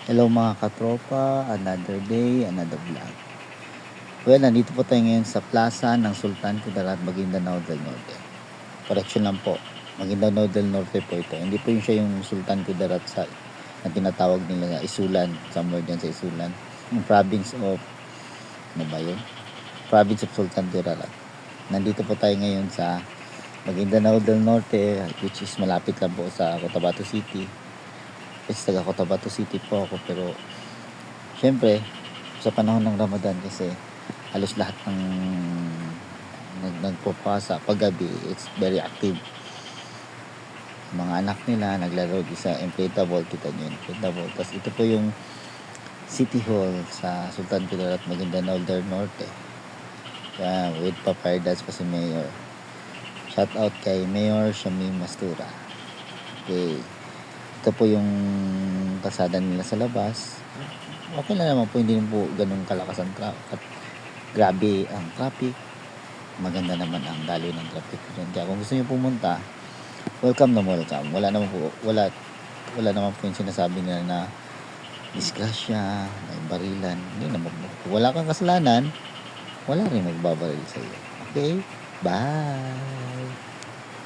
Hello mga katropa, another day, another vlog. Well, nandito po tayo ngayon sa plaza ng Sultan Kudarat, Maguindanao del Norte. Correction lang po, Maguindanao del Norte po ito. Hindi po yung Sultan Kudarat na tinatawag nila na Isulan, somewhere dyan sa Isulan. Yung province of, ano ba yun? Province of Sultan Kudarat. Nandito po tayo ngayon sa Maguindanao del Norte, which is malapit lang po sa Cotabato City. It's taga Cotabato City po ako, pero syempre sa panahon ng Ramadan kasi halos lahat ng nagpupasa paggabi, it's very active. Mga anak nila naglaro sa inflatable, kita nyo inflatable. Tapos ito po yung City Hall sa Sultan Kudarat, Maguindanao del Norte. Kaya with papardas pa si Mayor. Shout out kay Mayor Shamim Mastura. Okay. Ito po yung kalsada nila sa labas. Okay lang naman po, hindi po ganun kalakas ang grabe ang traffic. Maganda naman ang daloy ng traffic dyan. Kaya kung gusto niyo pumunta, welcome na welcome. Wala naman po yung sinasabi nila na disgrasya, may barilan. Hindi naman po. Wala kang kasalanan, wala rin magbabaril sa iyo. Okay? Bye!